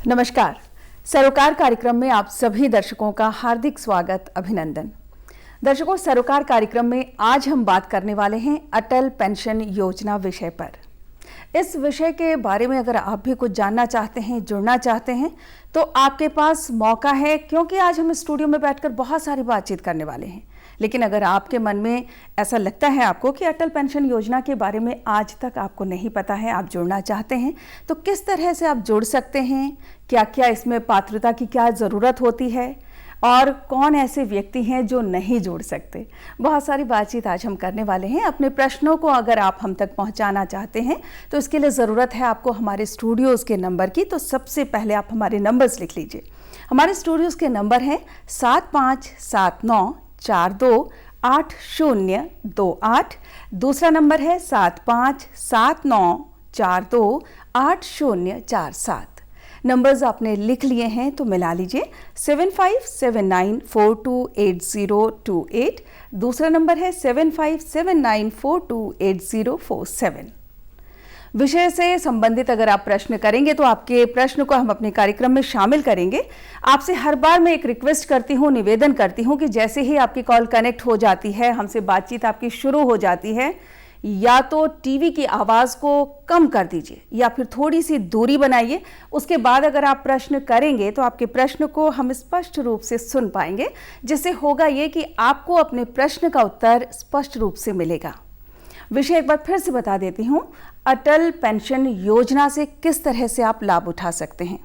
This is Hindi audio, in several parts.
नमस्कार। सरोकार कार्यक्रम में आप सभी दर्शकों का हार्दिक स्वागत, अभिनंदन। दर्शकों, सरोकार कार्यक्रम में आज हम बात करने वाले हैं अटल पेंशन योजना विषय पर। इस विषय के बारे में अगर आप भी कुछ जानना चाहते हैं, जुड़ना चाहते हैं, तो आपके पास मौका है, क्योंकि आज हम स्टूडियो में बैठकर बहुत सारी बातचीत करने वाले हैं। लेकिन अगर आपके मन में ऐसा लगता है आपको कि अटल पेंशन योजना के बारे में आज तक आपको नहीं पता है, आप जुड़ना चाहते हैं, तो किस तरह से आप जुड़ सकते हैं, क्या क्या इसमें पात्रता की क्या ज़रूरत होती है और कौन ऐसे व्यक्ति हैं जो नहीं जुड़ सकते, बहुत सारी बातचीत आज हम करने वाले हैं। अपने प्रश्नों को अगर आप हम तक पहुंचाना चाहते हैं तो इसके लिए ज़रूरत है आपको हमारे स्टूडियोज़ के नंबर की। तो सबसे पहले आप हमारे नंबर्स लिख लीजिए। हमारे स्टूडियोज़ के नंबर हैं 7579428028। दूसरा नंबर है 7579428047। नंबर्स आपने लिख लिए हैं तो मिला लीजिए। 7579428028। दूसरा नंबर है 7579428047। विषय से संबंधित अगर आप प्रश्न करेंगे तो आपके प्रश्न को हम अपने कार्यक्रम में शामिल करेंगे। आपसे हर बार मैं एक रिक्वेस्ट करती हूँ, निवेदन करती हूँ कि जैसे ही आपकी कॉल कनेक्ट हो जाती है, हमसे बातचीत आपकी शुरू हो जाती है, या तो टीवी की आवाज़ को कम कर दीजिए या फिर थोड़ी सी दूरी बनाइए। उसके बाद अगर आप प्रश्न करेंगे तो आपके प्रश्न को हम स्पष्ट रूप से सुन पाएंगे, जिससे होगा ये कि आपको अपने प्रश्न का उत्तर स्पष्ट रूप से मिलेगा। विषय एक बार फिर से बता देती हूँ, अटल पेंशन योजना से किस तरह से आप लाभ उठा सकते हैं।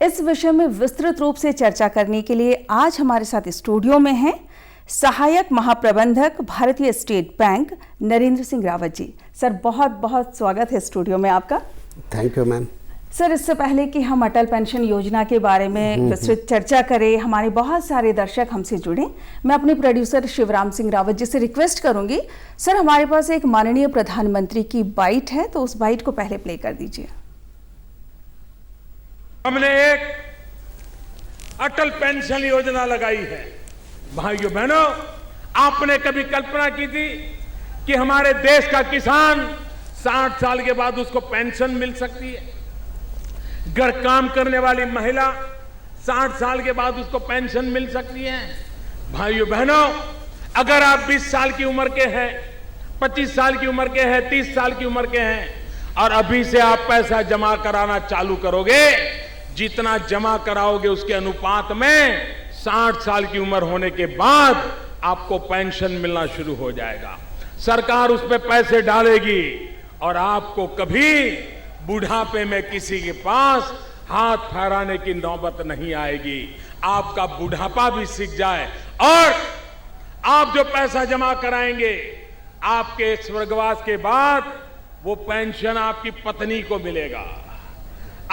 इस विषय में विस्तृत रूप से चर्चा करने के लिए आज हमारे साथ स्टूडियो में हैं सहायक महाप्रबंधक भारतीय state bank Narendra Singh Rawat ji. Sir, बहुत बहुत स्वागत है स्टूडियो में आपका। Thank you ma'am. सर, इससे पहले कि हम अटल पेंशन योजना के बारे में विस्तृत चर्चा करें, हमारे बहुत सारे दर्शक हमसे जुड़े, मैं अपने प्रोड्यूसर शिवराम सिंह रावत जी से रिक्वेस्ट करूंगी, सर हमारे पास एक माननीय प्रधानमंत्री की बाइट है, तो उस बाइट को पहले प्ले कर दीजिए। हमने एक अटल पेंशन योजना लगाई है। भाइयों बहनों, आपने कभी कल्पना की थी कि हमारे देश का किसान 60 साल के बाद उसको पेंशन मिल सकती है? घर काम करने वाली महिला 60 साल के बाद उसको पेंशन मिल सकती है? भाइयों बहनों, अगर आप 20 साल की उम्र के हैं, 25 साल की उम्र के हैं, 30 साल की उम्र के हैं और अभी से आप पैसा जमा कराना चालू करोगे, जितना जमा कराओगे उसके अनुपात में 60 साल की उम्र होने के बाद आपको पेंशन मिलना शुरू हो जाएगा। सरकार उस पर पैसे डालेगी और आपको कभी बुढ़ापे में किसी के पास हाथ फहराने की नौबत नहीं आएगी। आपका बुढ़ापा भी सीख जाए और आप जो पैसा जमा कराएंगे, आपके स्वर्गवास के बाद वो पेंशन आपकी पत्नी को मिलेगा।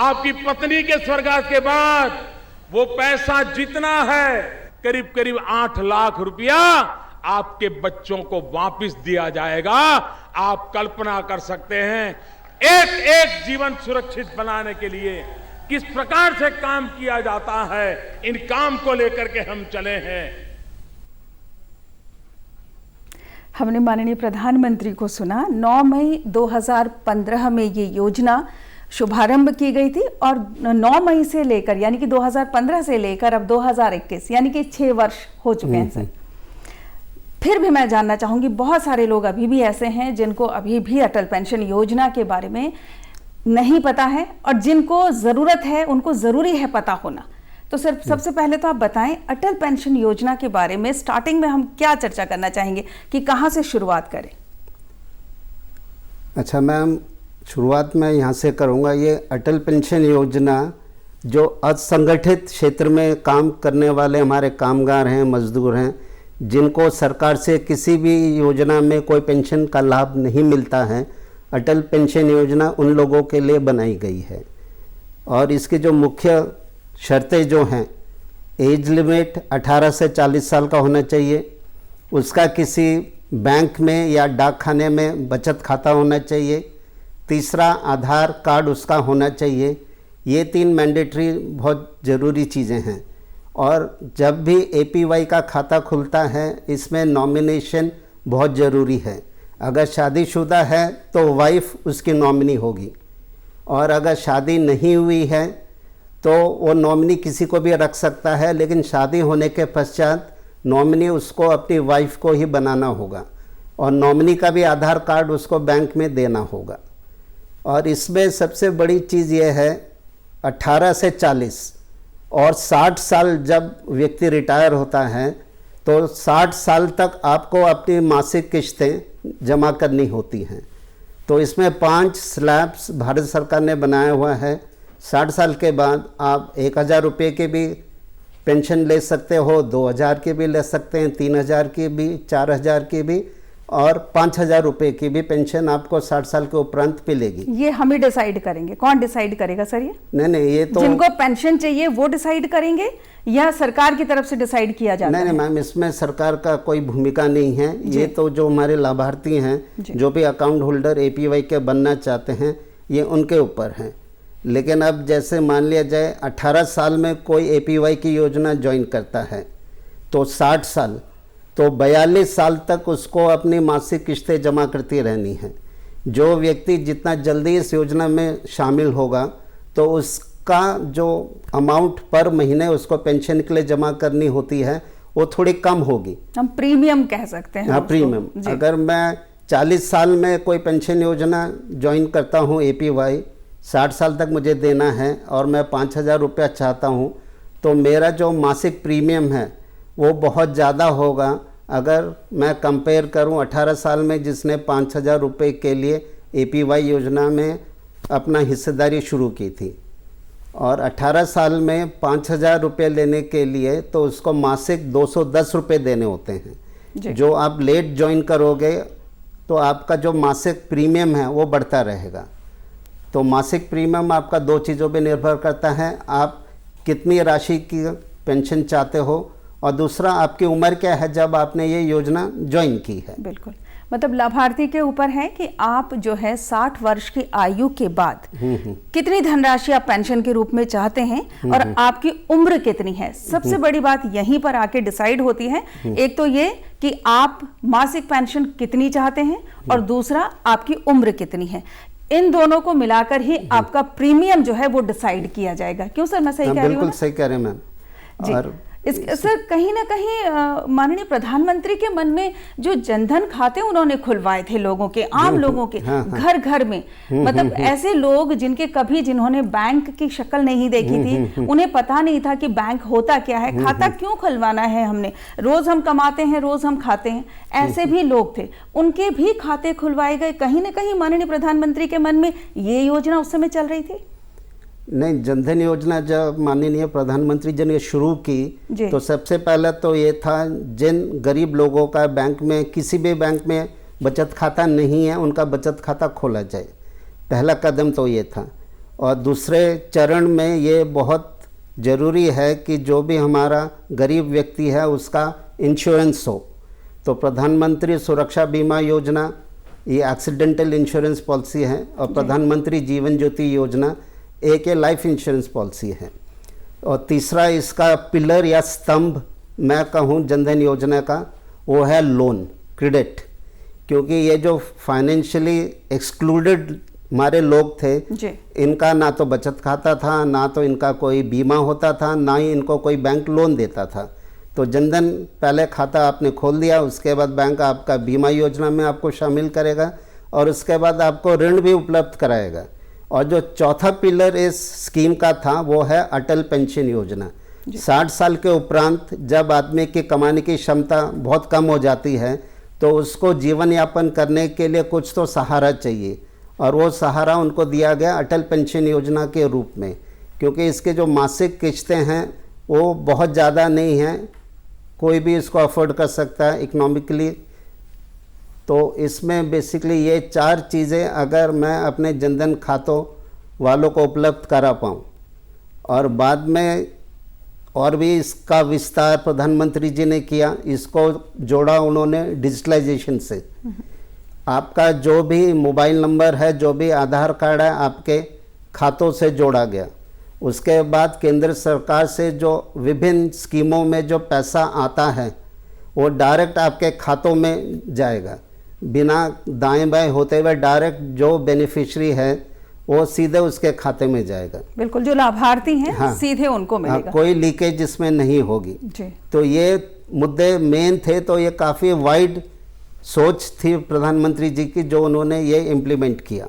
आपकी पत्नी के स्वर्गवास के बाद वो पैसा जितना है, करीब करीब 8 लाख रुपया आपके बच्चों को वापस दिया जाएगा। आप कल्पना कर सकते हैं एक एक जीवन सुरक्षित बनाने के लिए किस प्रकार से काम किया जाता है। इन काम को लेकर के हम चले हैं। हमने माननीय प्रधानमंत्री को सुना। 9 मई 2015 में ये योजना शुभारंभ की गई थी और 9 मई से लेकर, यानी कि 2015 से लेकर अब 2021, यानी कि 6 वर्ष हो चुके हैं सर। फिर भी मैं जानना चाहूंगी, बहुत सारे लोग अभी भी ऐसे हैं जिनको अभी भी अटल पेंशन योजना के बारे में नहीं पता है और जिनको ज़रूरत है, उनको ज़रूरी है पता होना। तो सर, सबसे पहले तो आप बताएं अटल पेंशन योजना के बारे में स्टार्टिंग में हम क्या चर्चा करना चाहेंगे कि कहाँ से शुरुआत करें। अच्छा मैम, शुरुआत मैं यहाँ से करूँगा। ये अटल पेंशन योजना जो असंगठित क्षेत्र में काम करने वाले हमारे कामगार हैं, मजदूर हैं, जिनको सरकार से किसी भी योजना में कोई पेंशन का लाभ नहीं मिलता है, अटल पेंशन योजना उन लोगों के लिए बनाई गई है। और इसकी जो मुख्य शर्तें जो हैं, एज लिमिट 18 से 40 साल का होना चाहिए, उसका किसी बैंक में या डाक खाने में बचत खाता होना चाहिए, तीसरा आधार कार्ड उसका होना चाहिए। ये 3 मैंडेटरी बहुत ज़रूरी चीज़ें हैं। और जब भी एपीवाई का खाता खुलता है, इसमें नॉमिनेशन बहुत ज़रूरी है। अगर शादीशुदा है तो वाइफ उसकी नॉमिनी होगी, और अगर शादी नहीं हुई है तो वो नॉमिनी किसी को भी रख सकता है, लेकिन शादी होने के पश्चात नॉमिनी उसको अपनी वाइफ को ही बनाना होगा और नॉमिनी का भी आधार कार्ड उसको बैंक में देना होगा। और इसमें सबसे बड़ी चीज़ ये है 18 से 40 और 60 साल जब व्यक्ति रिटायर होता है तो 60 साल तक आपको अपनी मासिक किश्तें जमा करनी होती हैं। तो इसमें 5 स्लैब्स भारत सरकार ने बनाया हुआ है। 60 साल के बाद आप 1000 रुपये की भी पेंशन ले सकते हो, 2000 की भी ले सकते हैं, 3000 की भी, 4000 की भी और 5000 रुपये की भी पेंशन आपको 60 साल के उपरांत मिलेगी। ये हम ही डिसाइड करेंगे? कौन डिसाइड करेगा सर ये? नहीं, ये तो जिनको पेंशन चाहिए वो डिसाइड करेंगे या सरकार की तरफ से डिसाइड किया जाता है? नहीं मैम, इसमें सरकार का कोई भूमिका नहीं है। ये तो जो हमारे लाभार्थी हैं, जो भी अकाउंट होल्डर एपीवाई के बनना चाहते हैं, ये उनके ऊपर हैं। लेकिन अब जैसे मान लिया जाए 18 साल में कोई एपीवाई की योजना ज्वाइन करता है तो 60 साल तो 42 साल तक उसको अपनी मासिक किश्तें जमा करती रहनी है। जो व्यक्ति जितना जल्दी इस योजना में शामिल होगा तो उसका जो अमाउंट पर महीने उसको पेंशन के लिए जमा करनी होती है वो थोड़ी कम होगी। हम प्रीमियम कह सकते हैं। हाँ, प्रीमियम। अगर मैं 40 साल में कोई पेंशन योजना ज्वाइन करता हूँ एपीवाई, 60 साल तक मुझे देना है और मैं 5000 रुपया चाहता हूँ तो मेरा जो मासिक प्रीमियम है वो बहुत ज़्यादा होगा अगर मैं कंपेयर करूं 18 साल में जिसने 5000 रुपये के लिए एपीवाई योजना में अपना हिस्सेदारी शुरू की थी और 18 साल में 5000 रुपये लेने के लिए तो उसको मासिक 210 रुपये देने होते हैं। जो आप लेट ज्वाइन करोगे तो आपका जो मासिक प्रीमियम है वो बढ़ता रहेगा। तो मासिक प्रीमियम आपका 2 चीज़ों पे निर्भर करता है, आप कितनी राशि की पेंशन चाहते हो और दूसरा आपकी उम्र क्या है जब आपने ये योजना ज्वाइन की है। बिल्कुल, मतलब लाभार्थी के ऊपर है कि आप जो है 60 वर्ष की आयु के बाद कितनी धनराशि आप पेंशन के रूप में चाहते हैं और आपकी उम्र कितनी है। सबसे बड़ी बात यहीं पर आके डिसाइड होती है। एक तो ये कि आप मासिक पेंशन कितनी चाहते हैं और दूसरा आपकी उम्र कितनी है। इन दोनों को मिलाकर ही आपका प्रीमियम जो है वो डिसाइड किया जाएगा। क्यों सर, मैं सही कह रही हूँ? बिल्कुल सही कह रहे हैं मैम। और सर कहीं ना कहीं माननीय प्रधानमंत्री के मन में जो जनधन खाते उन्होंने खुलवाए थे लोगों के, आम लोगों के घर घर में, मतलब ऐसे लोग जिन्होंने बैंक की शक्ल नहीं देखी थी, उन्हें पता नहीं था कि बैंक होता क्या है, खाता क्यों खुलवाना है हमने, रोज हम कमाते हैं रोज हम खाते हैं, ऐसे भी लोग थे, उनके भी खाते खुलवाए गए। कहीं ना कहीं माननीय प्रधानमंत्री के मन में ये योजना उस समय चल रही थी? नहीं, जनधन योजना जब माननीय प्रधानमंत्री जी ने शुरू की तो सबसे पहले तो ये था जिन गरीब लोगों का बैंक में, किसी भी बैंक में बचत खाता नहीं है, उनका बचत खाता खोला जाए। पहला कदम तो ये था। और दूसरे चरण में ये बहुत ज़रूरी है कि जो भी हमारा गरीब व्यक्ति है उसका इंश्योरेंस हो। तो प्रधानमंत्री सुरक्षा बीमा योजना ये एक्सीडेंटल इंश्योरेंस पॉलिसी है और प्रधानमंत्री जीवन ज्योति योजना एक लाइफ इंश्योरेंस पॉलिसी है। और तीसरा इसका पिलर या स्तंभ मैं कहूँ जनधन योजना का वो है लोन, क्रेडिट। क्योंकि ये जो फाइनेंशियली एक्सक्लूडेड हमारे लोग थे, इनका ना तो बचत खाता था, ना तो इनका कोई बीमा होता था, ना ही इनको कोई बैंक लोन देता था। तो जनधन पहले खाता आपने खोल दिया, उसके बाद बैंक आपका बीमा योजना में आपको शामिल करेगा और उसके बाद आपको ऋण भी उपलब्ध कराएगा। और जो चौथा पिलर इस स्कीम का था वो है अटल पेंशन योजना। 60 साल के उपरांत जब आदमी की कमाने की क्षमता बहुत कम हो जाती है तो उसको जीवन यापन करने के लिए कुछ तो सहारा चाहिए और वो सहारा उनको दिया गया अटल पेंशन योजना के रूप में। क्योंकि इसके जो मासिक किश्तें हैं वो बहुत ज़्यादा नहीं हैं, कोई भी इसको अफोर्ड कर सकता है इकोनॉमिकली। तो इसमें बेसिकली ये 4 चीज़ें अगर मैं अपने जनधन खातों वालों को उपलब्ध करा पाऊँ और बाद में और भी इसका विस्तार प्रधानमंत्री जी ने किया, इसको जोड़ा उन्होंने डिजिटलाइजेशन से। आपका जो भी मोबाइल नंबर है, जो भी आधार कार्ड है, आपके खातों से जोड़ा गया। उसके बाद केंद्र सरकार से जो विभिन्न स्कीमों में जो पैसा आता है वो डायरेक्ट आपके खातों में जाएगा, बिना दाएं बाएं होते हुए डायरेक्ट जो बेनिफिशियरी है वो सीधे उसके खाते में जाएगा। बिल्कुल, जो लाभार्थी हैं हाँ, सीधे उनको मिलेगा। कोई लीकेज इसमें नहीं होगी जी। तो ये मुद्दे मेन थे। तो ये काफ़ी वाइड सोच थी प्रधानमंत्री जी की, जो उन्होंने ये इम्प्लीमेंट किया।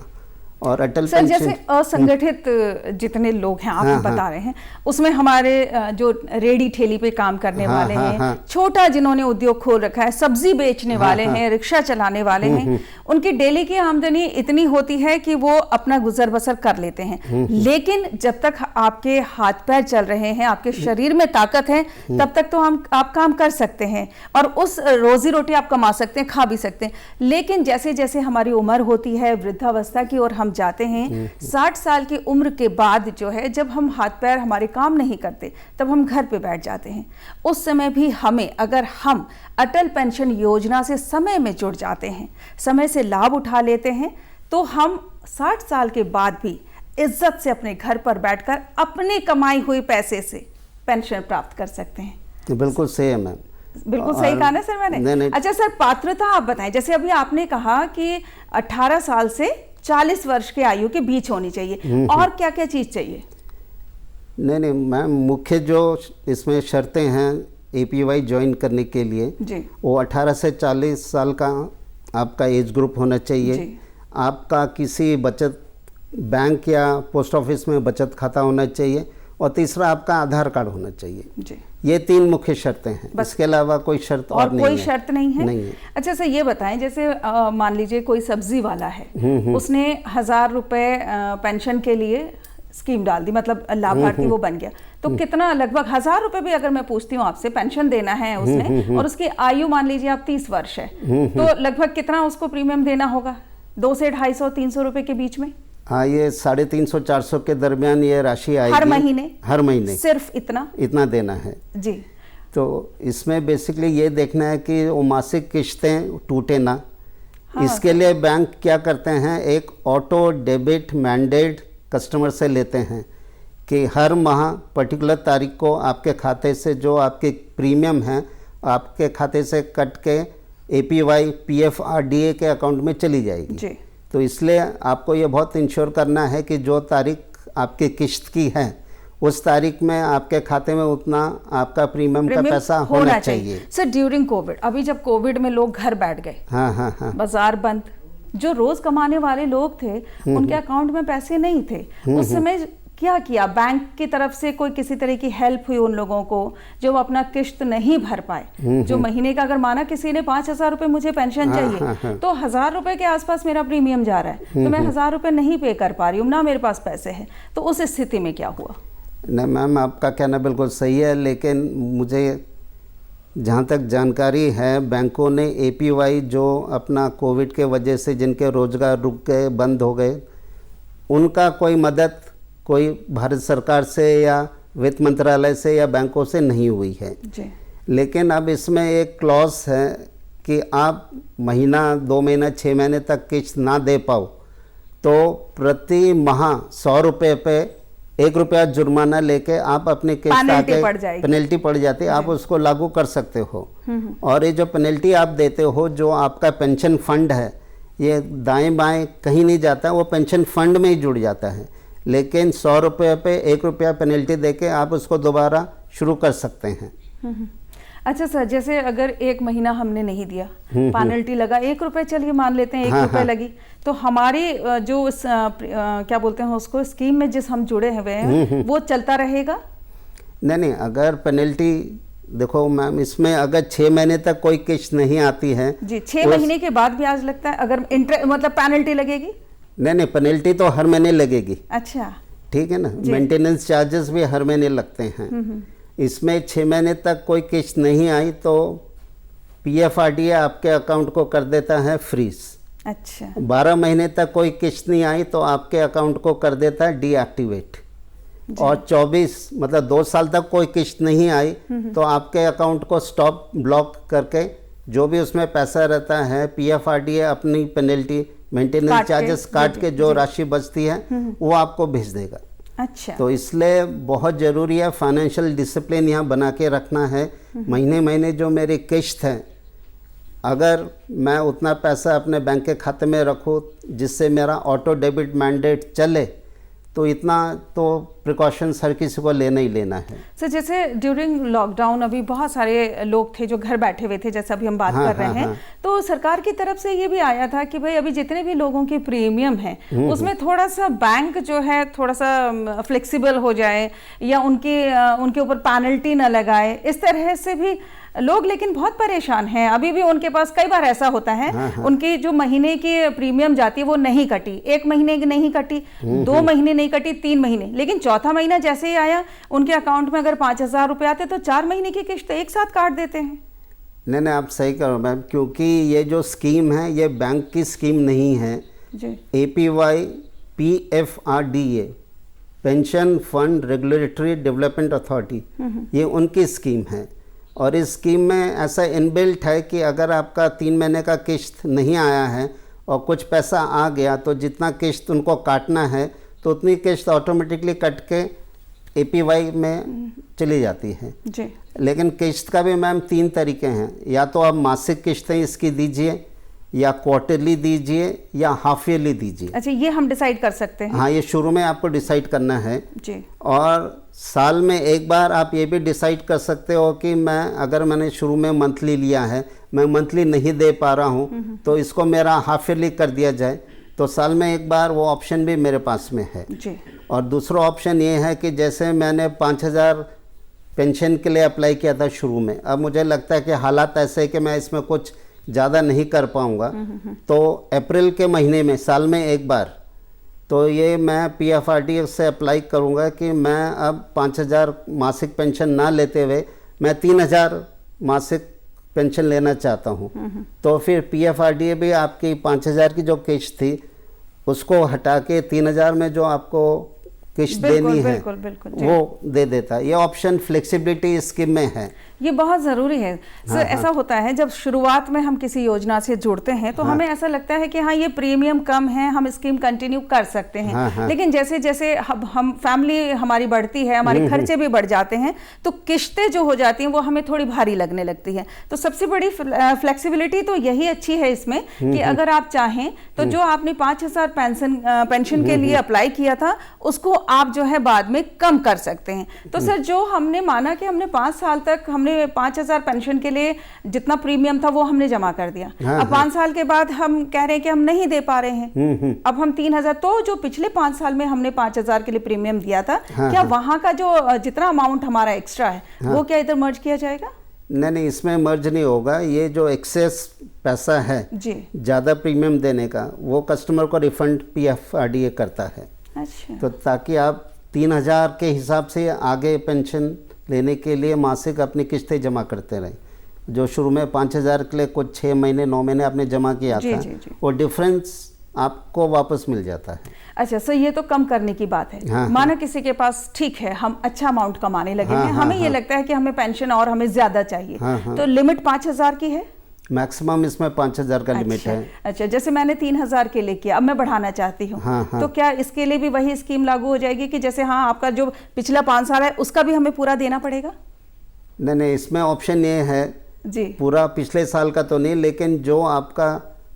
और अटल सर, जैसे असंगठित जितने लोग हैं आप बता रहे हैं, उसमें हमारे जो रेडी ठेली पे काम करने वाले हैं, छोटा जिन्होंने उद्योग खोल रखा है, सब्जी बेचने वाले हैं, रिक्शा चलाने वाले हैं, उनकी डेली की आमदनी इतनी होती है कि वो अपना गुजर बसर कर लेते हैं। लेकिन जब तक आपके हाथ पैर चल रहे हैं, आपके शरीर में ताकत है, तब तक तो आप काम कर सकते हैं और उस रोजी रोटी आप कमा सकते हैं, खा भी सकते हैं। लेकिन जैसे जैसे हमारी उम्र होती है वृद्धावस्था की और हम जाते हैं, 60 साल की उम्र के बाद जो है, जब हम हाथ पैर हमारे काम नहीं करते, तब हम घर पे बैठ जाते हैं। उस समय भी हमें, अगर हम अटल पेंशन योजना से समय में जुड़ जाते हैं, समय से लाभ उठा लेते हैं, तो हम 60 साल के बाद भी इज्जत से अपने घर पर बैठकर अपनी कमाई हुई पैसे से पेंशन प्राप्त कर सकते हैं। तो बिल्कुल सही है मैम, बिल्कुल सही कहा ना सर मैंने? नहीं। अच्छा सर, पात्रता आप बताएं। जैसे अभी आपने कहा कि 18 साल से 40 वर्ष के आयु के बीच होनी चाहिए, और क्या क्या चीज चाहिए? नहीं मैम, मुख्य जो इसमें शर्तें हैं APY ज्वाइन करने के लिए जी, वो 18 से 40 साल का आपका एज ग्रुप होना चाहिए जी। आपका किसी बचत बैंक या पोस्ट ऑफिस में बचत खाता होना चाहिए, और तीसरा आपका आधार कार्ड होना चाहिए जी। ये 3 मुख्य शर्तें हैं, इसके अलावा कोई शर्त और नहीं कोई है। शर्त नहीं है? नहीं है। अच्छा सर, ये बताएं, जैसे मान लीजिए कोई सब्जी वाला है, उसने 1000 रुपए पेंशन के लिए स्कीम डाल दी, मतलब लाभार्थी वो बन गया, तो कितना, लगभग 1000 रुपए भी अगर मैं पूछती हूँ आपसे, पेंशन देना है उसने, और उसकी आयु मान लीजिए आप 30 वर्ष है, तो लगभग कितना उसको प्रीमियम देना होगा? 200 से 250-300 रुपए के बीच में? हाँ, ये 350-400 के दरमियान ये राशि आएगी हर महीने? हर महीने सिर्फ इतना देना है जी। तो इसमें बेसिकली ये देखना है कि वो मासिक किश्तें टूटे ना। हाँ, इसके लिए बैंक क्या करते हैं, एक ऑटो डेबिट मैंडेट कस्टमर से लेते हैं कि हर माह पर्टिकुलर तारीख को आपके खाते से जो आपके प्रीमियम हैं आपके खाते से कट के APY PF RDA के अकाउंट में चली जाएगी जी। तो इसलिए आपको ये बहुत इंश्योर करना है कि जो तारीख आपकी किश्त की है उस तारीख में आपके खाते में उतना आपका प्रीमियम का पैसा होना चाहिए। सर, ड्यूरिंग कोविड, अभी जब कोविड में लोग घर बैठ गए, हाँ, बाजार बंद, जो रोज कमाने वाले लोग थे उनके अकाउंट में पैसे नहीं थे, उस समय क्या किया? बैंक की तरफ से कोई किसी तरह की हेल्प हुई उन लोगों को जो अपना किश्त नहीं भर पाए? जो महीने का, अगर माना किसी ने 5000 रुपए मुझे पेंशन चाहिए, तो 1000 रुपए के आसपास मेरा प्रीमियम जा रहा है, तो मैं 1000 रुपए नहीं पे कर पा रही हूँ, ना मेरे पास पैसे हैं, तो उस स्थिति में क्या हुआ? नहीं मैम, आपका कहना बिल्कुल सही है, लेकिन मुझे जहाँ तक जानकारी है बैंकों ने APY जो अपना कोविड के वजह से जिनके रोजगार रुक गए, बंद हो गए, उनका कोई मदद कोई भारत सरकार से या वित्त मंत्रालय से या बैंकों से नहीं हुई है जी। लेकिन अब इसमें एक क्लॉज है कि आप महीना, 2 महीना, 6 महीने तक किश्त ना दे पाओ तो प्रति माह 100 रुपये पे 1 रुपया जुर्माना लेके आप अपनी किस्त आके पेनल्टी पड़ जाती है, आप उसको लागू कर सकते हो। और ये जो पेनल्टी आप देते हो, जो आपका पेंशन फंड है, ये दाएं बाएं कहीं नहीं जाता, वो पेंशन फंड में ही जुड़ जाता है, लेकिन 100 रुपये पे 1 रुपया पेनल्टी देके आप उसको दोबारा शुरू कर सकते हैं। अच्छा सर, जैसे अगर 1 महीना हमने नहीं दिया, पेनल्टी लगा 1 रुपये, चलिए मान लेते हैं 1 रुपये लगी, तो हमारी जो क्या बोलते हैं उसको, स्कीम में जिस हम जुड़े हुए हैं वो चलता रहेगा? नहीं, अगर पेनल्टी, देखो मैम, इसमें अगर 6 महीने तक कोई किश्त नहीं आती है जी, 6 महीने के बाद ब्याज लगता है अगर मतलब पेनल्टी लगेगी? नहीं, पेनल्टी तो हर महीने लगेगी। अच्छा, ठीक है ना, मेंटेनेंस चार्जेस भी हर महीने लगते हैं। इसमें 6 महीने तक कोई किश्त नहीं आई तो PF RDA आपके अकाउंट को कर देता है फ्रीज। अच्छा। 12 महीने तक कोई किश्त नहीं आई तो आपके अकाउंट को कर देता है डीएक्टिवेट, और 24 मतलब 2 साल तक कोई किश्त नहीं आई तो आपके अकाउंट को स्टॉप ब्लॉक करके जो भी उसमें पैसा रहता है PF RDA अपनी पेनल्टी, मेंटेनेंस चार्जेस काट के जो राशि बचती है वो आपको भेज देगा। अच्छा। तो इसलिए बहुत ज़रूरी है फाइनेंशियल डिसिप्लिन यहाँ बना के रखना है। महीने महीने जो मेरी किश्त है अगर मैं उतना पैसा अपने बैंक के खाते में रखूँ जिससे मेरा ऑटो डेबिट मैंडेट चले, तो इतना तो प्रिकॉशंस हर किसी को लेना ही लेना है। सर जैसे ड्यूरिंग लॉकडाउन अभी बहुत सारे लोग थे जो घर बैठे हुए थे, जैसे अभी हम बात कर रहे हैं, तो सरकार की तरफ से ये भी आया था कि भाई अभी जितने भी लोगों के प्रीमियम है उसमें थोड़ा सा बैंक जो है थोड़ा सा फ्लेक्सिबल हो जाए या उनके ऊपर पेनल्टी न लगाए, इस तरह से भी लोग लेकिन बहुत परेशान हैं। अभी भी उनके पास कई बार ऐसा होता है उनकी जो महीने की प्रीमियम जाती है वो नहीं कटी, 1 महीने की नहीं कटी, 2 महीने नहीं कटी, 3 महीने, लेकिन चौथा महीना जैसे ही आया उनके अकाउंट में अगर 5,000 रुपए आते तो 4 महीने की किस्त एक साथ काट देते हैं। नहीं, आप सही करो मैम, क्योंकि ये जो स्कीम है ये बैंक की स्कीम नहीं है जी। APY PFRDA, pension fund regulatory development authority, ये उनकी स्कीम है। और इस स्कीम में ऐसा इनबिल्ट है कि अगर आपका 3 महीने का किस्त नहीं आया है और कुछ पैसा आ गया तो जितना किस्त उनको काटना है तो उतनी किस्त ऑटोमेटिकली कट के APY में चली जाती है जी। लेकिन किस्त का भी मैम 3 तरीके हैं, या तो आप मासिक किस्तें इसकी दीजिए, या क्वार्टरली दीजिए, या हाफ ईयरली दीजिए। अच्छा, ये हम डिसाइड कर सकते हैं? हाँ, ये शुरू में आपको डिसाइड करना है जी। और साल में एक बार आप ये भी डिसाइड कर सकते हो कि अगर मैंने शुरू में मंथली लिया है, मैं मंथली नहीं दे पा रहा हूँ तो इसको मेरा हाफ ईयरली कर दिया जाए, तो साल में एक बार वो ऑप्शन भी मेरे पास में है जी। और दूसरा ऑप्शन ये है कि जैसे मैंने 5,000 पेंशन के लिए अप्लाई किया था शुरू में, अब मुझे लगता है कि हालात ऐसे है कि मैं इसमें कुछ ज़्यादा नहीं कर पाऊँगा, तो अप्रैल के महीने में साल में एक बार तो ये मैं PFRDA से अप्लाई करूँगा कि मैं अब 5,000 मासिक पेंशन ना लेते हुए मैं 3,000 मासिक पेंशन लेना चाहता हूँ। तो फिर PFRDA भी आपकी 5,000 की जो किस्त थी उसको हटा के 3,000 में जो आपको किस्त देनी है वो दे देता है। ये ऑप्शन फ्लेक्सिबिलिटी स्कीम में है, ये बहुत ज़रूरी है सर। ऐसा होता है जब शुरुआत में हम किसी योजना से जुड़ते हैं तो हमें ऐसा लगता है कि हाँ ये प्रीमियम कम है, हम स्कीम कंटिन्यू कर सकते हैं, लेकिन जैसे जैसे हम फैमिली हमारी बढ़ती है, हमारे खर्चे भी बढ़ जाते हैं, तो किस्तें जो हो जाती हैं वो हमें थोड़ी भारी लगने लगती है। तो सबसे बड़ी फ्लेक्सिबिलिटी तो यही अच्छी है इसमें कि अगर आप चाहें तो जो आपने 5,000 पेंशन के लिए अप्लाई किया था उसको आप जो है बाद में कम कर सकते हैं। तो सर जो हमने माना कि हमने 5 साल तक हमने 5,000 पेंशन के लिए जितना प्रीमियम था वो हमने जमा कर दिया, अब 5 साल के बाद हम कह रहे हैं कि हम नहीं दे पा रहे हैं, अब हम 3,000, तो जो पिछले 5 साल में हमने 5,000 के लिए प्रीमियम दिया था, क्या वहां का जो जितना अमाउंट हमारा एक्स्ट्रा है वो क्या इधर मर्ज किया जाएगा? नहीं, इसमें मर्ज नहीं होगा। ये जो एक्सेस पैसा है जी, ज़्यादा प्रीमियम देने का, वो कस्टमर को रिफंड PFRDA करता है। अच्छा। तो ताकि आप 3,000 के हिसाब से आगे पेंशन लेने के लिए मासिक अपनी किस्तें जमा करते रहे। जो शुरू में 5,000 के लिए कुछ 6 महीने 9 महीने आपने जमा किया था, वो डिफरेंस आपको वापस मिल जाता है। अच्छा सर, ये तो कम करने की बात है। माना किसी के पास ठीक है हम अच्छा अमाउंट कमाने लगे हैं, हमें ये लगता है कि हमें पेंशन और हमें ज्यादा चाहिए, तो लिमिट 5,000 की है? मैक्सिमम इसमें 5,000 का लिमिट है। अच्छा, जैसे मैंने 3,000 के लिए किया, अब मैं बढ़ाना चाहती हूँ, तो क्या इसके लिए भी वही स्कीम लागू हो जाएगी कि जैसे हाँ आपका जो पिछला 5 साल है उसका भी हमें पूरा देना पड़ेगा? नहीं, इसमें ऑप्शन ये है जी, पूरा पिछले साल का तो नहीं, लेकिन जो आपका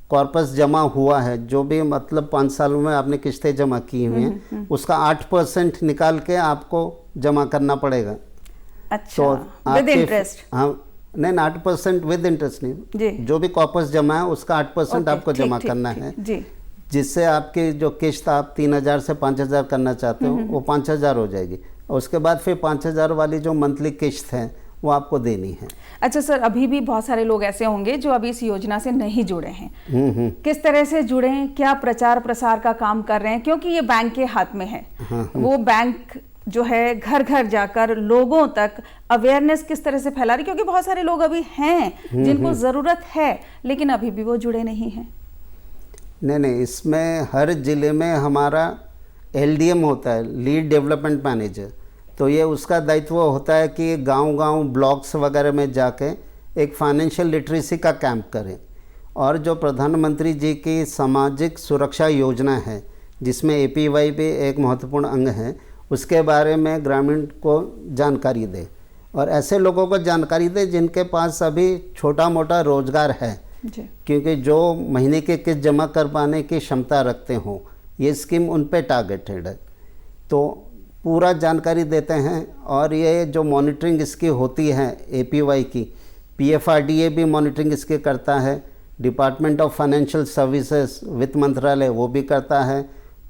कॉर्पस जमा हुआ है, जो भी मतलब 5 सालों में आपने किस्तें जमा की हुई हैं, उसका 8% निकाल के आपको जमा करना पड़ेगा। अच्छा, विद इंटरेस्ट? हाँ, नहीं 8% विद इंटरेस्ट नहीं, जो भी कॉर्पस जमा है उसका 8% आपको जमा करना है जी, जिससे आपकी जो किस्त आप 3,000 से 5,000 करना चाहते हो वो 5,000 हो जाएगी, और उसके बाद फिर 5,000 वाली जो मंथली किस्त है वो आपको देनी है। अच्छा सर, अभी भी बहुत सारे लोग ऐसे होंगे जो अभी इस योजना से नहीं जुड़े हैं, किस तरह से जुड़ें, क्या प्रचार प्रसार का काम कर रहे हैं, क्योंकि ये बैंक के हाथ में है, वो बैंक जो है घर घर जाकर लोगों तक अवेयरनेस किस तरह से फैला रही, क्योंकि बहुत सारे लोग अभी हैं जिनको ज़रूरत है लेकिन अभी भी वो जुड़े नहीं हैं। नहीं, इसमें हर ज़िले में हमारा LDM होता है, लीड डेवलपमेंट मैनेजर, तो ये उसका दायित्व होता है कि गांव-गांव ब्लॉक्स वगैरह में जाके एक फाइनेंशियल लिटरेसी का कैंप करें, और जो प्रधानमंत्री जी की सामाजिक सुरक्षा योजना है जिसमें APY भी एक महत्वपूर्ण अंग है, उसके बारे में ग्रामीण को जानकारी दे, और ऐसे लोगों को जानकारी दे जिनके पास अभी छोटा मोटा रोजगार है, जी। क्योंकि जो महीने के किस्त जमा कर पाने की क्षमता रखते हों, ये स्कीम उन पे टारगेटेड है। तो पूरा जानकारी देते हैं और ये जो मॉनिटरिंग इसकी होती है APY की, PFRDA भी मॉनिटरिंग इसकी करता है, डिपार्टमेंट ऑफ फाइनेंशियल सर्विसेज वित्त मंत्रालय वो भी करता है,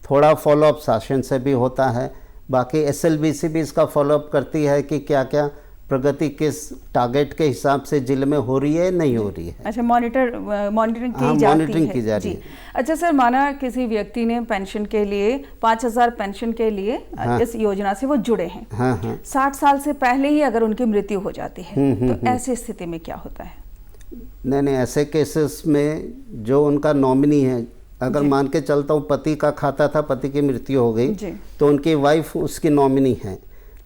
थोड़ा फॉलोअप शासन से भी होता है, बाकी SLBC भी इसका फॉलोअप करती है कि क्या क्या प्रगति किस टारगेट के हिसाब से जिले में हो रही है नहीं हो रही है। अच्छा, मॉनिटरिंग की हाँ, जाती मॉनिटरिंग है। की जा रही जी। है। अच्छा सर, माना किसी व्यक्ति ने पेंशन के लिए 5,000 पेंशन के लिए इस योजना से वो जुड़े हैं, हाँ हाँ 60 साल से पहले ही अगर उनकी मृत्यु हो जाती है तो ऐसी स्थिति में क्या होता है? नहीं, ऐसे केसेस में जो उनका नॉमिनी है, अगर मान के चलता हूँ पति का खाता था, पति की मृत्यु हो गई, जी। तो उनकी वाइफ उसकी नॉमिनी है,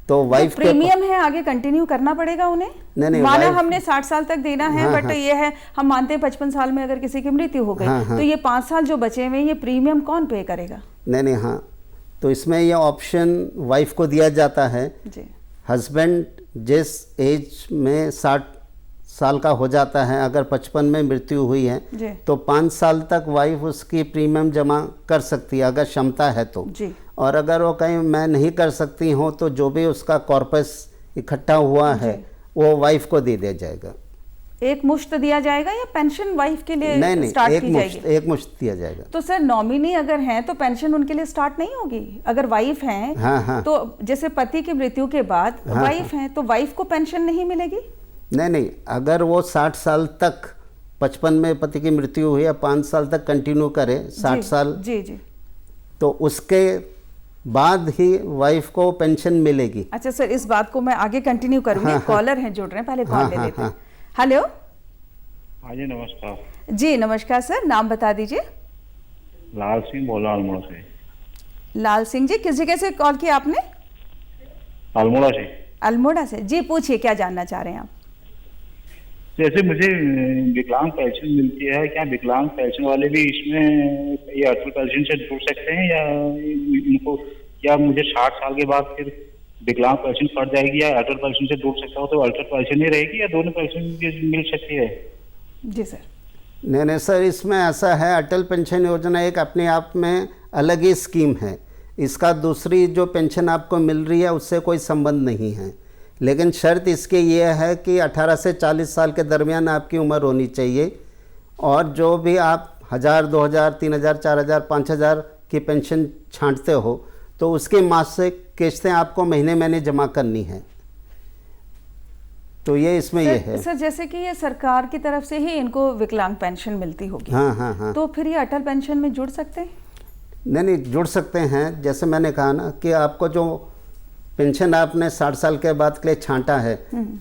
तो वाइफ के प्रीमियम है आगे कंटिन्यू करना पड़ेगा उन्हें? नहीं, माना वाइफ- हमने 60 साल तक देना है, हाँ, बट ये है हम मानते हैं 55 साल में अगर किसी की मृत्यु हो गई, हाँ। तो ये 5 साल जो बचे हुए हैं ये प्रीमियम कौन पे करेगा? नहीं हाँ, तो इसमें ये ऑप्शन वाइफ को दिया जाता है। जी। हस्बैंड जिस एज में 60 साल का हो जाता है, अगर 55 में मृत्यु हुई जी। है तो 5 साल तक वाइफ उसकी प्रीमियम जमा कर सकती है अगर क्षमता है तो। जी। और अगर वो कहीं मैं नहीं कर सकती हूँ तो जो भी उसका कॉर्पस इकट्ठा हुआ है वो वाइफ को दे दिया जाएगा। एक मुश्त दिया जाएगा या पेंशन वाइफ के लिए नहीं, स्टार्ट एक की मुश्त, जाएगी? एक मुश्त दिया जाएगा। तो सर नॉमिनी अगर हैं तो पेंशन उनके लिए स्टार्ट नहीं होगी? अगर वाइफ हैं हाँ। तो जैसे पति की मृत्यु के बाद हाँ, वाइफ हैं तो वाइफ को पेंशन नहीं मिलेगी? नहीं, अगर वो 60 साल तक 55 में पति की मृत्यु हुई या 5 साल तक कंटिन्यू करे 60 साल, जी, तो उसके बाद ही वाइफ को पेंशन मिलेगी। अच्छा सर, इस बात को मैं आगे कंटिन्यू करूंगी। हाँ, कॉलर हैं जुड़ रहे हैं, पहले कॉल ले लेते हैं। हाँ। हेलो। हाँ जी, नमस्कार। जी नमस्कार सर, नाम बता दीजिए। लाल सिंह बोला अल्मोड़ा से। लाल सिंह जी, किस जगह से कॉल किया आपने? अल्मोड़ा से। अल्मोड़ा से। जी पूछिए, क्या जानना चाह रहे हैं आप? जैसे मुझे विकलांग पेंशन मिलती है, क्या विकलांग पेंशन वाले भी इसमें ये अटल पेंशन से जुड़ सकते हैं, या इनको क्या मुझे 60 साल के बाद फिर विकलांग पेंशन कट जाएगी, या अटल पेंशन से जुड़ सकता हो तो अटल पेंशन ही रहेगी, या दोनों पेंशन मिल सकती है? जी सर। नहीं सर, इसमें ऐसा है, अटल पेंशन योजना एक अपने आप में अलग ही स्कीम है। इसका दूसरी जो पेंशन आपको मिल रही है उससे कोई संबंध नहीं है, लेकिन शर्त इसके ये है कि 18 से 40 साल के दरमियान आपकी उम्र होनी चाहिए, और जो भी आप 1000, 2000, 3000, 4000, 5000 की पेंशन छांटते हो तो उसकी मासिक किस्तें आपको महीने महीने जमा करनी है। तो ये इसमें ये है सर, जैसे कि ये सरकार की तरफ से ही इनको विकलांग पेंशन मिलती होगी, हाँ। तो फिर ये अटल पेंशन में जुड़ सकते हैं? नहीं, जुड़ सकते हैं। जैसे मैंने कहा ना कि आपको जो पेंशन आपने 60 साल के बाद के लिए छांटा है,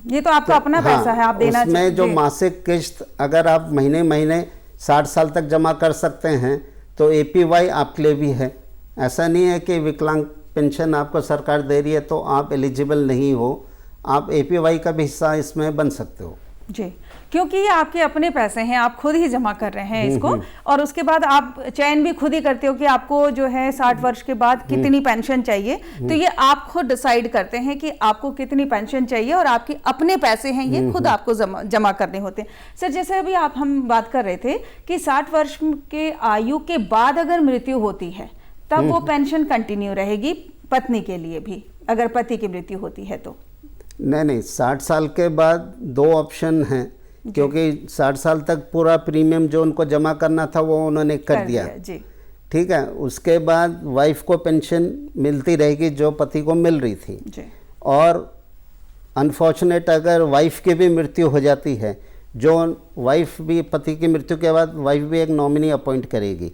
ये तो आपका अपना पैसा है, आप देना उसमें जो मासिक किस्त अगर आप महीने महीने 60 साल तक जमा कर सकते हैं तो APY आपके लिए भी है। ऐसा नहीं है कि विकलांग पेंशन आपको सरकार दे रही है तो आप एलिजिबल नहीं हो, आप APY का भी हिस्सा इसमें बन सकते हो। जी, क्योंकि ये आपके अपने पैसे हैं, आप खुद ही जमा कर रहे हैं इसको, और उसके बाद आप चयन भी खुद ही करते हो कि आपको जो है 60 वर्ष के बाद कितनी पेंशन चाहिए, तो ये आप खुद डिसाइड करते हैं कि आपको कितनी पेंशन चाहिए, और आपके अपने पैसे हैं ये खुद आपको जमा करने होते हैं। सर, जैसे अभी हम बात कर रहे थे कि 60 वर्ष के आयु के बाद अगर मृत्यु होती है तब वो पेंशन कंटिन्यू रहेगी पत्नी के लिए भी, अगर पति की मृत्यु होती है तो? नहीं, 60 साल के बाद 2 ऑप्शन हैं, क्योंकि 60 साल तक पूरा प्रीमियम जो उनको जमा करना था वो उन्होंने कर दिया। जी। ठीक है, उसके बाद वाइफ को पेंशन मिलती रहेगी जो पति को मिल रही थी जी। और अनफॉर्चुनेट अगर वाइफ की भी मृत्यु हो जाती है, जो वाइफ भी पति की मृत्यु के बाद वाइफ भी एक नॉमिनी अपॉइंट करेगी,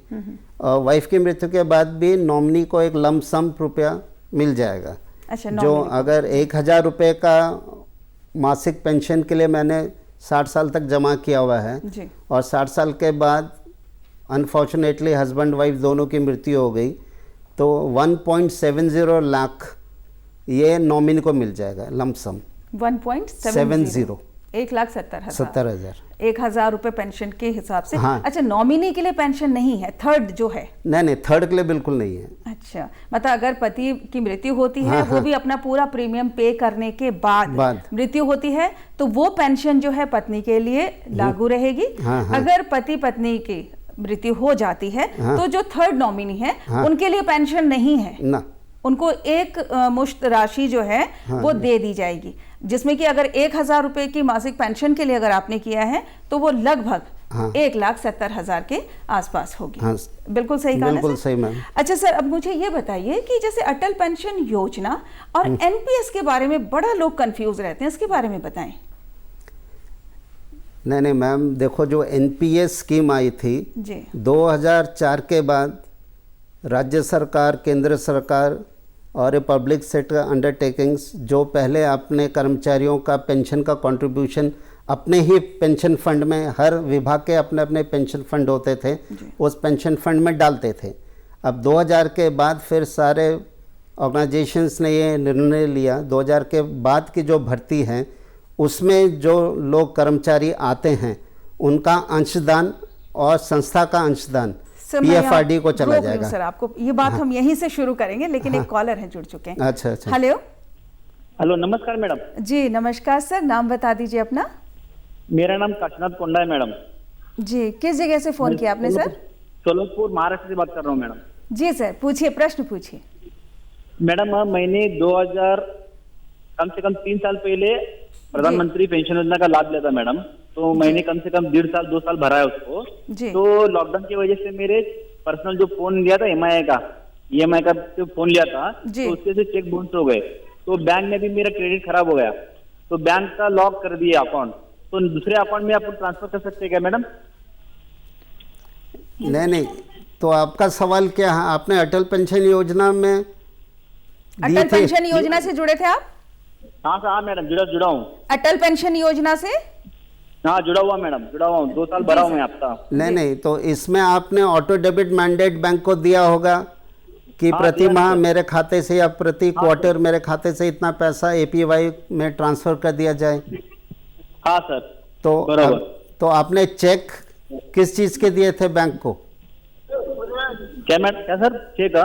और वाइफ की मृत्यु के बाद भी नॉमिनी को एक लम सम रुपया मिल जाएगा। अच्छा, जो अगर 1000 रुपये का मासिक पेंशन के लिए मैंने 60 साल तक जमा किया हुआ है जी। और 60 साल के बाद अनफॉर्चुनेटली हस्बैंड वाइफ दोनों की मृत्यु हो गई तो 1.70 लाख ये नॉमिनी को मिल जाएगा लमसम। 1.70 1,70,000। 70,000। 1,000 रुपए पेंशन के हिसाब से। हाँ। अच्छा, नॉमिनी के लिए पेंशन नहीं है, थर्ड जो है? नहीं, थर्ड के लिए बिल्कुल नहीं है। अच्छा, मतलब अगर पति की मृत्यु होती है, हाँ, वो भी अपना पूरा प्रीमियम पे करने के बाद मृत्यु होती है, तो वो पेंशन जो है पत्नी के लिए लागू रहेगी। हाँ, हाँ। अगर पति पत्नी की मृत्यु हो जाती है, हाँ। तो जो थर्ड नॉमिनी है, हाँ। उनके लिए पेंशन नहीं है ना, उनको एक मुश्त राशि जो है वो दे दी जाएगी, जिसमें कि अगर 1,000 रुपए की मासिक पेंशन के लिए अगर आपने किया है तो वो लगभग 1,70,000 के आसपास होगी। हाँ, बिल्कुल सही कहा ना बिल्कुल सर? सही मैम। अच्छा सर, अब मुझे ये बताइए कि जैसे अटल पेंशन योजना और एनपीएस के बारे में बड़ा लोग कंफ्यूज रहते हैं, इसके बारे में बताएं। नहीं मैम, देखो जो एनपीएस स्कीम आई थी जी 2004 के बाद राज्य सरकार, केंद्र सरकार और पब्लिक सेक्टर अंडरटेकिंग्स जो पहले अपने कर्मचारियों का पेंशन का कंट्रीब्यूशन अपने ही पेंशन फंड में, हर विभाग के अपने अपने पेंशन फंड होते थे, उस पेंशन फंड में डालते थे। अब 2000 के बाद फिर सारे ऑर्गेनाइजेशंस ने ये निर्णय लिया, 2000 के बाद की जो भर्ती है उसमें जो लोग कर्मचारी आते हैं उनका अंशदान और संस्था का अंशदान पीएफआरडी को चला जाएगा। सर, आपको ये बात हम यहीं से शुरू करेंगे, लेकिन एक कॉलर है जुड़ चुके हैं। अच्छा। हेलो। हेलो, नमस्कार मैडम। जी नमस्कार सर, नाम बता दीजिए अपना। मेरा नाम काशीनाथ कोंडा है मैडम। जी, किस जगह से फोन किया आपने सर? सोलंपुर, महाराष्ट्र से बात कर रहा हूँ मैडम। जी सर, पूछिए, प्रश्न पूछिए। मैडम, मैंने 2000 कम से कम 3 साल पहले प्रधानमंत्री पेंशन योजना का लाभ लिया था मैडम। तो मैंने कम से कम 1.5 साल 2 साल भरा है उसको। तो लॉकडाउन की वजह से मेरे पर्सनल जो फोन लिया था ईएमआई का जो फोन लिया था, तो उसके से चेक बाउंस हो गए। तो बैंक में भी मेरा क्रेडिट खराब हो गया, तो बैंक का लॉक कर दिया अकाउंट। तो दूसरे अकाउंट में आप ट्रांसफर कर सकते हैं क्या मैडम? नहीं, तो आपका सवाल क्या है? आपने अटल पेंशन योजना में अटल पेंशन योजना से जुड़े थे आप? हाँ सर, हाँ मैडम, जुड़ा हूँ। अटल पेंशन योजना से? हाँ, जुड़ा हुआ मैडम, जुड़ा हुआ हूँ, 2 साल भरा हूँ मैं आपका। नहीं, तो इसमें आपने ऑटो डेबिट मैंडेट बैंक को दिया होगा कि प्रति माह मेरे खाते से या प्रति क्वार्टर मेरे खाते से इतना पैसा एपीवाई में ट्रांसफर कर दिया जाए। हाँ सर। तो आपने चेक किस चीज के दिए थे बैंक को? क्या सर, चेक?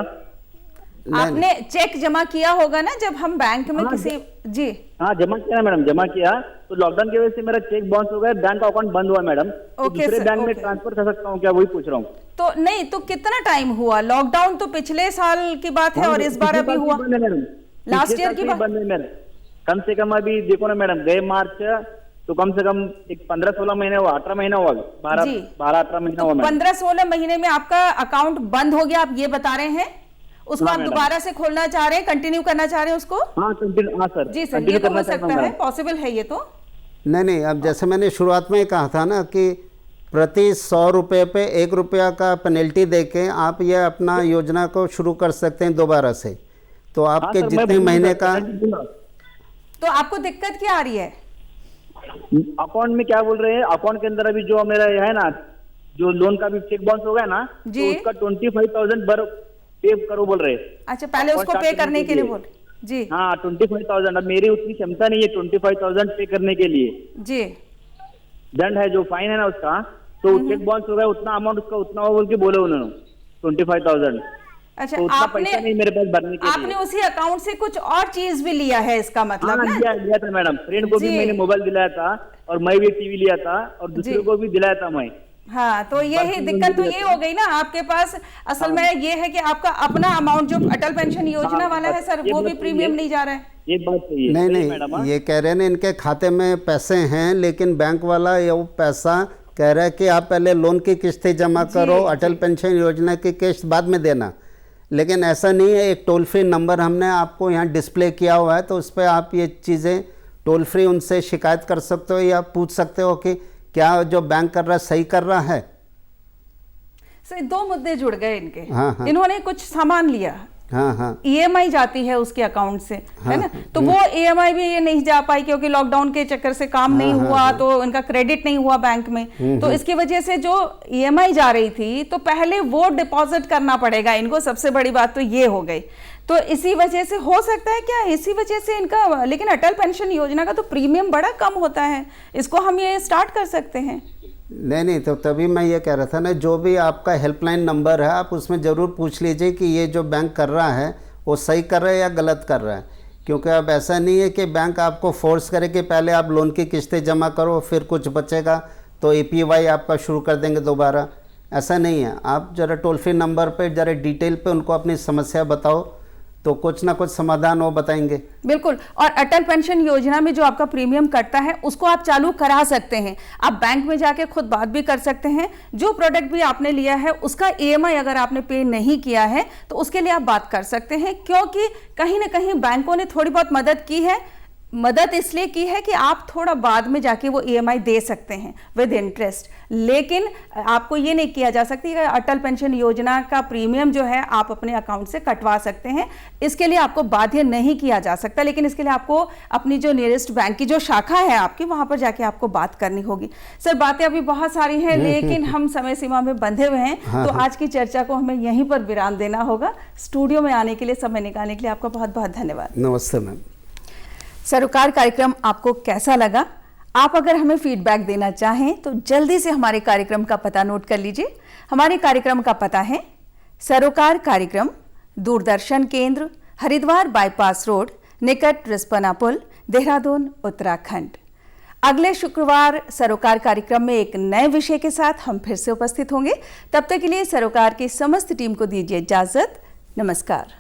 आपने चेक जमा किया होगा ना जब हम बैंक में किसी। जी हाँ, जमा किया मैडम, जमा किया। तो लॉकडाउन की वजह से मेरा चेक बाउंस हो गया, बैंक का अकाउंट बंद हुआ मैडम। तो दूसरे बैंक में ट्रांसफर कर सकता हूँ क्या, वही पूछ रहा हूँ। तो नहीं, तो कितना टाइम हुआ? लॉकडाउन तो पिछले साल की बात है और इस बार अभी हुआ लास्ट ईयर की बात। कम से कम अभी देखो ना मैडम, गए मार्च तो कम से कम एक 15-16 महीने हुआ, 18 महीना हुआ, 12-18 महीना हुआ। 15-16 महीने में आपका अकाउंट बंद हो गया, आप ये बता रहे हैं? उसको आप दोबारा से खोलना चाह रहे हैं, कंटिन्यू करना चाह रहे हैं उसको? हाँ सर। जी सर, ये तो हो सकता है, पॉसिबल है ये तो। नहीं, अब जैसे मैंने शुरुआत में कहा था ना कि प्रति 100 रुपये पे 1 रुपया का पेनल्टी देके आप ये अपना योजना को शुरू कर सकते हैं दोबारा से। तो आपके जितने महीने का। तो आपको दिक्कत क्या आ रही है? अकाउंट में क्या बोल रहे हैं, अकाउंट के अंदर अभी जो मेरा है ना, जो लोन का भी चेक बाउंस हो गया ना, तो उसका 25,000 पे करो बोल रहे। अच्छा, पहले उसको पे करने के लिए बोल। जी हाँ, 25,000। अब मेरी उतनी क्षमता नहीं है 25,000 पे करने के लिए। जी, दंड है जो फाइन है ना उसका, तो चेक बाउंस हो गया, उतना अमाउंट उसका उतना हो बोल के बोले उन्होंने 25,000। अच्छा, तो उतना पैसा नहीं मेरे पास भरने के लिए। आपने उसी अकाउंट से कुछ और चीज भी लिया है, इसका मतलब? हाँ, लिया था मैडम। फ्रेंड को भी मैंने मोबाइल दिलाया था और मैं भी टीवी लिया था और दूसरे को भी दिलाया था मैं। हाँ, तो यही दिक्कत तो ये हो गई ना आपके पास। असल में ये है कि आपका अपना अमाउंट जो अटल पेंशन योजना वाला है सर, वो भी प्रीमियम नहीं जा रहा है। ये बात सही है। नहीं, ये कह रहे हैं इनके खाते में पैसे हैं, लेकिन बैंक वाला ये पैसा कह रहा है कि आप पहले लोन की किस्तें जमा करो, अटल पेंशन योजना की किस्त बाद में देना। लेकिन ऐसा नहीं है। एक टोल फ्री नंबर हमने आपको यहाँ डिस्प्ले किया हुआ है, तो उस पर आप ये चीज़ें टोल फ्री उनसे शिकायत कर सकते हो या पूछ सकते हो कि क्या जो बैंक कर रहा है सही कर रहा है। सर, 2 मुद्दे जुड़ गए इनके। हाँ। इन्होंने कुछ सामान लिया, हाँ, ईएमआई जाती है उसके अकाउंट से, है ना? तो वो ईएमआई भी ये नहीं जा पाई क्योंकि लॉकडाउन के चक्कर से काम नहीं हुआ, तो इनका क्रेडिट नहीं हुआ बैंक में। तो इसकी वजह से जो ईएमआई जा रही थी, तो पहले वो डिपॉजिट करना पड़ेगा इनको। सबसे बड़ी बात तो ये हो गई। तो इसी वजह से हो सकता है क्या, इसी वजह से इनका, लेकिन अटल पेंशन योजना का तो प्रीमियम बड़ा कम होता है, इसको हम ये स्टार्ट कर सकते हैं। नहीं, तो तभी मैं ये कह रहा था ना, जो भी आपका हेल्पलाइन नंबर है आप उसमें ज़रूर पूछ लीजिए कि ये जो बैंक कर रहा है वो सही कर रहा है या गलत कर रहा है। क्योंकि अब ऐसा नहीं है कि बैंक आपको फोर्स करे कि पहले आप लोन की किस्तें जमा करो, फिर कुछ बचेगा तो APY आपका शुरू कर देंगे दोबारा, ऐसा नहीं है। आप ज़रा टोल फ्री नंबर पे ज़रा डिटेल पे उनको अपनी समस्या बताओ तो कुछ ना कुछ समाधान वो बताएंगे। बिल्कुल, और अटल पेंशन योजना में जो आपका प्रीमियम कटता है उसको आप चालू करा सकते हैं। आप बैंक में जाके खुद बात भी कर सकते हैं। जो प्रोडक्ट भी आपने लिया है उसका EMI अगर आपने पे नहीं किया है तो उसके लिए आप बात कर सकते हैं, क्योंकि कहीं ना कहीं बैंकों ने थोड़ी बहुत मदद की है। मदद इसलिए की है कि आप थोड़ा बाद में जाके वो EMI दे सकते हैं विद इंटरेस्ट, लेकिन आपको ये नहीं किया जा सकती कि अटल पेंशन योजना का प्रीमियम जो है आप अपने अकाउंट से कटवा सकते हैं। इसके लिए आपको बाध्य नहीं किया जा सकता, लेकिन इसके लिए आपको अपनी जो नियरेस्ट बैंक की जो शाखा है आपकी, वहां पर जाके आपको बात करनी होगी। सर, बातें अभी बहुत सारी हैं लेकिन हम समय सीमा में बंधे हुए हैं, तो आज की चर्चा को हमें यहीं पर विराम देना होगा। स्टूडियो में आने के लिए, समय निकालने के लिए आपका बहुत बहुत धन्यवाद। नमस्ते मैम। सरोकार कार्यक्रम आपको कैसा लगा? आप अगर हमें फीडबैक देना चाहें तो जल्दी से हमारे कार्यक्रम का पता नोट कर लीजिए। हमारे कार्यक्रम का पता है सरोकार कार्यक्रम, दूरदर्शन केंद्र, हरिद्वार बाईपास रोड, निकट रिस्पना पुल, देहरादून, उत्तराखंड। अगले शुक्रवार सरोकार कार्यक्रम में एक नए विषय के साथ हम फिर से उपस्थित होंगे। तब तक के लिए सरोकार की समस्त टीम को दीजिए इजाजत। नमस्कार।